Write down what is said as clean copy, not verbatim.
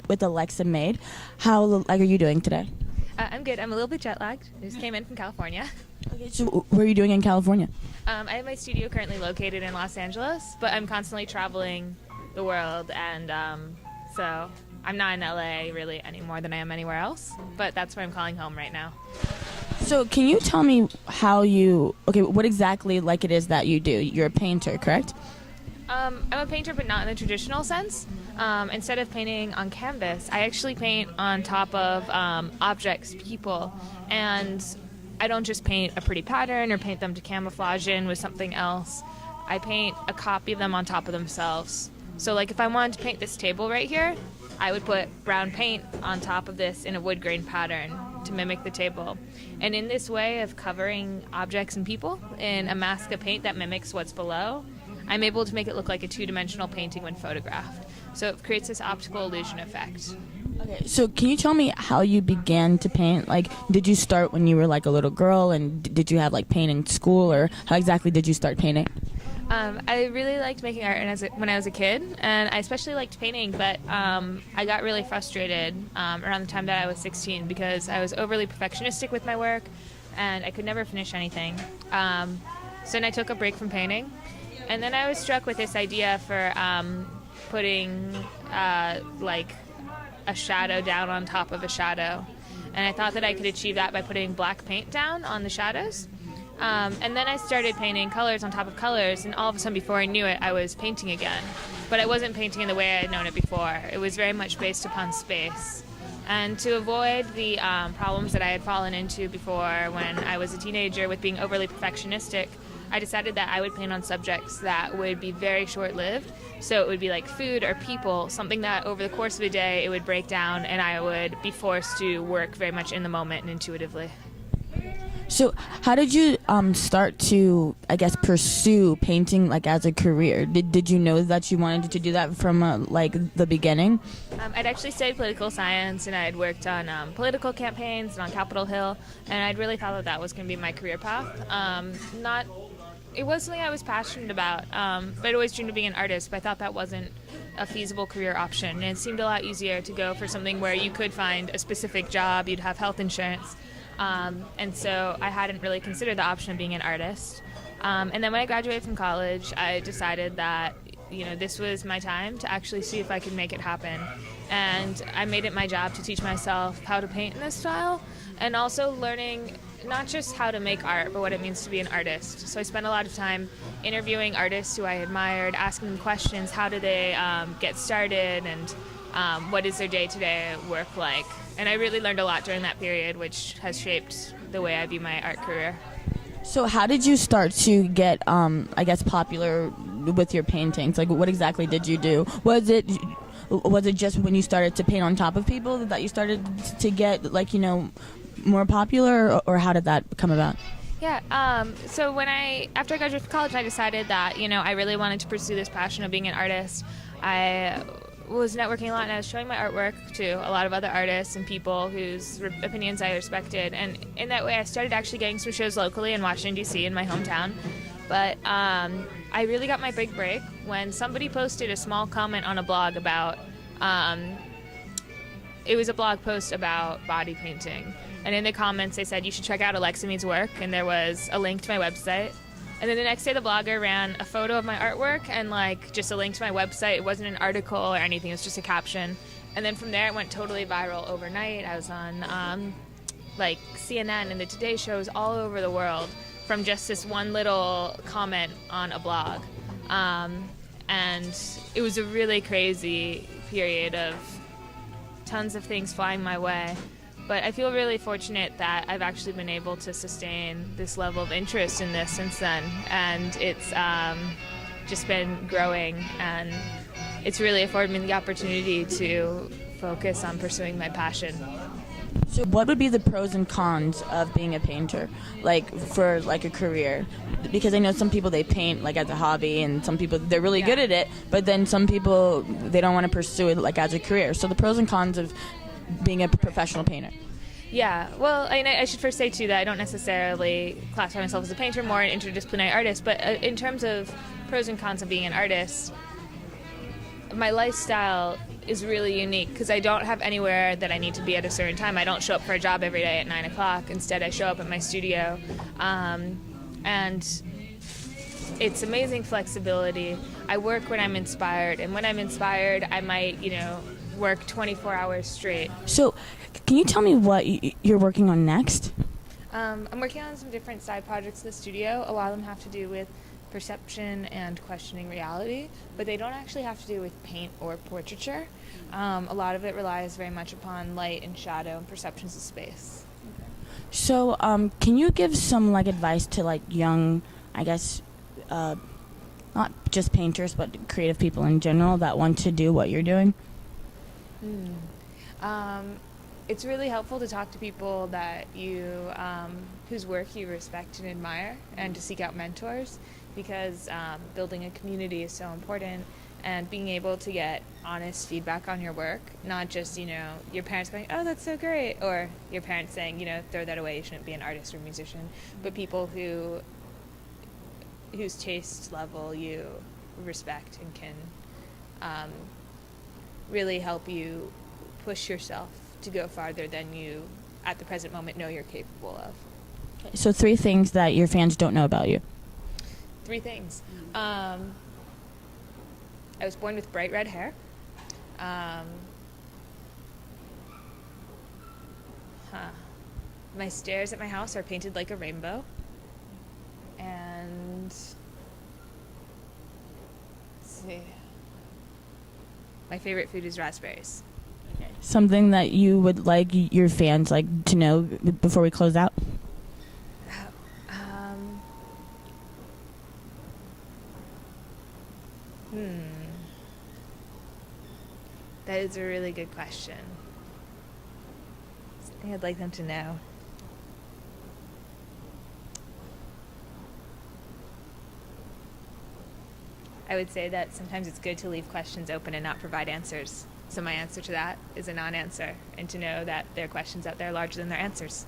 here with Alexa Meade. How are you doing today? I'm good. I'm a little bit jet lagged. I just came in from California. Okay, so what are you doing in California? I have my studio currently located in Los Angeles, but I'm constantly traveling the world, and so I'm not in LA really any more than I am anywhere else, but that's where I'm calling home right now. So can you tell me what exactly it is that you do? You're a painter, correct? I'm a painter, but not in the traditional sense. Instead of painting on canvas, I actually paint on top of objects, people, and I don't just paint a pretty pattern or paint them to camouflage in with something else. I paint a copy of them on top of themselves. So like if I wanted to paint this table right here, I would put brown paint on top of this in a wood grain pattern to mimic the table. And in this way of covering objects and people in a mask of paint that mimics what's below, I'm able to make it look like a two-dimensional painting when photographed. So it creates this optical illusion effect. Okay, so can you tell me how you began to paint? Like, did you start when you were like a little girl, and did you have like painting school, or how exactly did you start painting? I really liked making art when I was a kid, and I especially liked painting, but I got really frustrated around the time that I was 16 because I was overly perfectionistic with my work, and I could never finish anything. So then I took a break from painting, and then I was struck with this idea for putting like a shadow down on top of a shadow, and I thought that I could achieve that by putting black paint down on the shadows. And then I started painting colors on top of colors, and all of a sudden, before I knew it, I was painting again. But I wasn't painting in the way I had known it before. It was very much based upon space. And to avoid the problems that I had fallen into before when I was a teenager with being overly perfectionistic, I decided that I would paint on subjects that would be very short-lived. So it would be like food or people, something that over the course of a day it would break down, and I would be forced to work very much in the moment and intuitively. So how did you start to, I guess, pursue painting like as a career? Did you know that you wanted to do that from like the beginning? I'd actually studied political science, and I'd worked on political campaigns and on Capitol Hill, and I'd really thought that that was going to be my career path. It was something I was passionate about, but I'd always dreamed of being an artist, but I thought that wasn't a feasible career option. And it seemed a lot easier to go for something where you could find a specific job, you'd have health insurance. And so I hadn't really considered the option of being an artist. And then when I graduated from college, I decided that, this was my time to actually see if I could make it happen. And I made it my job to teach myself how to paint in this style, and also learning not just how to make art, but what it means to be an artist. So I spent a lot of time interviewing artists who I admired, asking them questions, how do they get started, and what is their day-to-day work like. And I really learned a lot during that period, which has shaped the way I view my art career. So how did you start to get, I guess, popular with your paintings? Like, what exactly did you do? Was it just when you started to paint on top of people that you started to get, more popular, or how did that come about? Yeah, so after I graduated from college, I decided that, I really wanted to pursue this passion of being an artist. I was networking a lot, and I was showing my artwork to a lot of other artists and people whose opinions I respected, and in that way I started actually getting some shows locally in Washington, D.C., in my hometown. But I really got my big break when somebody posted a small comment on a blog about, it was a blog post about body painting, and in the comments they said, you should check out Alexa Meade's work, and there was a link to my website. And then the next day, the blogger ran a photo of my artwork and just a link to my website. It wasn't an article or anything. It was just a caption. And then from there, it went totally viral overnight. I was on CNN and the Today shows all over the world from just this one little comment on a blog. And it was a really crazy period of tons of things flying my way. But I feel really fortunate that I've actually been able to sustain this level of interest in this since then. And it's just been growing, and it's really afforded me the opportunity to focus on pursuing my passion. So what would be the pros and cons of being a painter, for a career? Because I know some people, they paint as a hobby, and some people, they're really good at it, but then some people, they don't want to pursue it as a career. So the pros and cons of being a professional painter. Yeah, well, I should first say, too, that I don't necessarily classify myself as a painter, more an interdisciplinary artist, but in terms of pros and cons of being an artist, my lifestyle is really unique because I don't have anywhere that I need to be at a certain time. I don't show up for a job every day at 9 o'clock. Instead, I show up at my studio. And it's amazing flexibility. I work when I'm inspired, and when I'm inspired, I might, work 24 hours straight. So, can you tell me what you're working on next? I'm working on some different side projects in the studio. A lot of them have to do with perception and questioning reality, but they don't actually have to do with paint or portraiture. A lot of it relies very much upon light and shadow and perceptions of space. So, can you give some advice to young, I guess, not just painters, but creative people in general that want to do what you're doing? It's really helpful to talk to people that whose work you respect and admire, and to seek out mentors, because building a community is so important, and being able to get honest feedback on your work, not just, your parents going, oh, that's so great, or your parents saying, throw that away, you shouldn't be an artist or musician, but people whose taste level you respect and can really help you push yourself to go farther than you, at the present moment, know you're capable of. So 3 things that your fans don't know about you. 3 things. I was born with bright red hair. My stairs at my house are painted like a rainbow. And let's see. My favorite food is raspberries. Something that you would like your fans to know before we close out? That is a really good question. Something I'd like them to know. I would say that sometimes it's good to leave questions open and not provide answers. So my answer to that is a non-answer, and to know that there are questions out there larger than their answers.